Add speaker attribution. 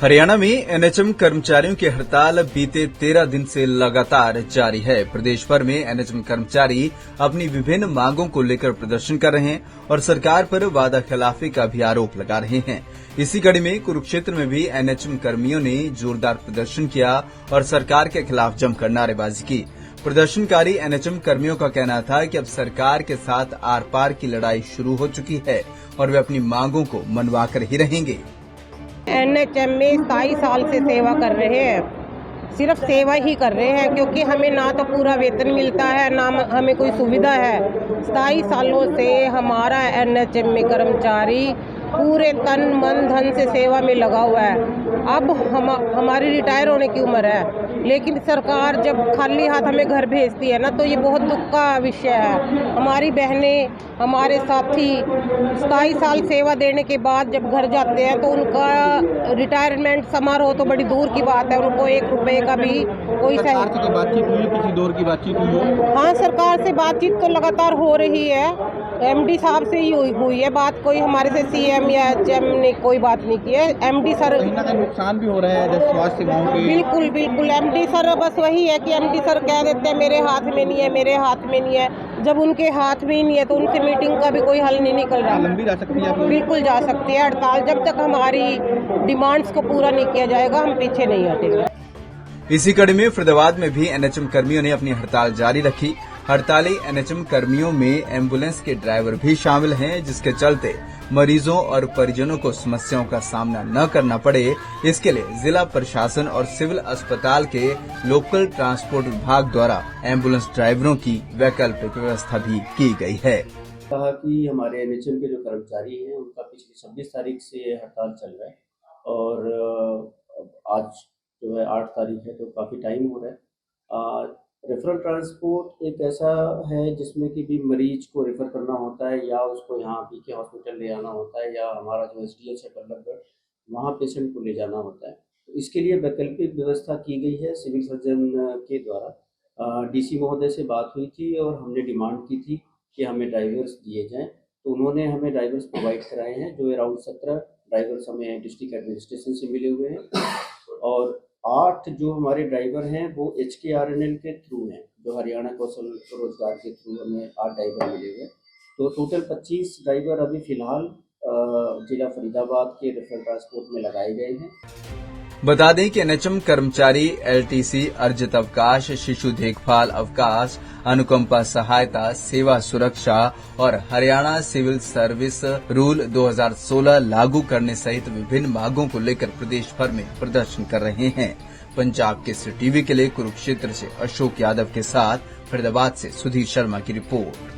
Speaker 1: हरियाणा में एनएचएम कर्मचारियों की हड़ताल बीते 13 दिन से लगातार जारी है। प्रदेश भर में एनएचएम कर्मचारी अपनी विभिन्न मांगों को लेकर प्रदर्शन कर रहे हैं और सरकार पर वादा खिलाफी का भी आरोप लगा रहे हैं। इसी कड़ी में कुरुक्षेत्र में भी एनएचएम कर्मियों ने जोरदार प्रदर्शन किया और सरकार के खिलाफ जमकर नारेबाजी की। प्रदर्शनकारी एनएचएम कर्मियों का कहना था कि अब सरकार के साथ आर पार की लड़ाई शुरू हो चुकी है और वे अपनी मांगों को मनवाकर ही रहेंगे।
Speaker 2: एनएचएम में 27 साल से सेवा कर रहे हैं, सिर्फ सेवा ही कर रहे हैं, क्योंकि हमें ना तो पूरा वेतन मिलता है ना हमें कोई सुविधा है। 27 सालों से हमारा एनएचएम में कर्मचारी पूरे तन मन धन से सेवा में लगा हुआ है। अब हमारी रिटायर होने की उम्र है, लेकिन सरकार जब खाली हाथ हमें घर भेजती है ना, तो ये बहुत दुख का विषय है। हमारी बहनें, हमारे साथी 27 साल सेवा देने के बाद जब घर जाते हैं तो उनका रिटायरमेंट समारोह तो बड़ी दूर की बात है, उनको 1 रुपए का भी कोई
Speaker 3: सरकार से बातचीत हुई, किसी दौर की बातचीत हुई?
Speaker 2: हाँ, सरकार से बातचीत तो लगातार हो रही है। एमडी साहब से ही हुई है बात, कोई हमारे से सीएम या एचएम ने कोई बात नहीं की है। एमडी सर
Speaker 3: कहीं ना कहीं नुकसान भी हो रहा है जैसे स्वास्थ्य सेवाओं के।
Speaker 2: बिल्कुल बिल्कुल, एमडी सर बस वही है कि एमडी सर कह देते हैं मेरे हाथ में नहीं है, मेरे हाथ में नहीं है। जब उनके हाथ में ही नहीं है तो उनसे मीटिंग का भी कोई हल नहीं निकल रहा।
Speaker 3: लंबी जा सकती है?
Speaker 2: बिल्कुल जा सकती है हड़ताल, जब तक हमारी डिमांड्स को पूरा नहीं किया जाएगा हम पीछे नहीं हटेंगे।
Speaker 1: इसी कड़ी में फरीदाबाद में भी एनएचएम कर्मियों ने अपनी हड़ताल जारी रखी। हड़ताली एनएचएम कर्मियों में एम्बुलेंस के ड्राइवर भी शामिल हैं, जिसके चलते मरीजों और परिजनों को समस्याओं का सामना न करना पड़े, इसके लिए जिला प्रशासन और सिविल अस्पताल के लोकल ट्रांसपोर्ट विभाग द्वारा एम्बुलेंस ड्राइवरों की वैकल्पिक व्यवस्था भी की गई है।
Speaker 4: कहा कि हमारे एनएचएम के जो कर्मचारी हैं उनका पिछली 26 तारीख से हड़ताल चल रहा है और आज जो है 8 तारीख है, तो काफ़ी टाइम हो रहा है। रेफरल ट्रांसपोर्ट एक ऐसा है जिसमें कि भी मरीज को रेफ़र करना होता है या उसको यहाँ पीके हॉस्पिटल ले आना होता है या हमारा जो एसडीएच है बल्लभगढ़, वहाँ पेशेंट को ले जाना होता है। तो इसके लिए वैकल्पिक व्यवस्था की गई है सिविल सर्जन के द्वारा। डीसी महोदय से बात हुई थी और हमने डिमांड की थी कि हमें ड्राइवर्स दिए जाएँ, तो उन्होंने हमें ड्राइवर्स प्रोवाइड कराए हैं। जो अराउंड 17 ड्राइवर्स हमें डिस्ट्रिक्ट एडमिनिस्ट्रेशन से मिले हुए हैं और 8 जो हमारे ड्राइवर हैं वो HKRNL के थ्रू हैं, जो हरियाणा कौशल रोजगार के थ्रू हमें 8 ड्राइवर मिले हुए। तो टोटल 25 ड्राइवर अभी फिलहाल जिला फरीदाबाद के रेफरल ट्रांसपोर्ट में लगाए गए हैं।
Speaker 1: बता दें कि एनएचएम कर्मचारी एलटीसी, अर्जित अवकाश, शिशु देखभाल अवकाश, अनुकंपा सहायता, सेवा सुरक्षा और हरियाणा सिविल सर्विस रूल 2016 लागू करने सहित विभिन्न मांगों को लेकर प्रदेश भर में प्रदर्शन कर रहे हैं। पंजाब केसरी टीवी के लिए कुरुक्षेत्र से अशोक यादव के साथ फरीदाबाद से सुधीर शर्मा की रिपोर्ट।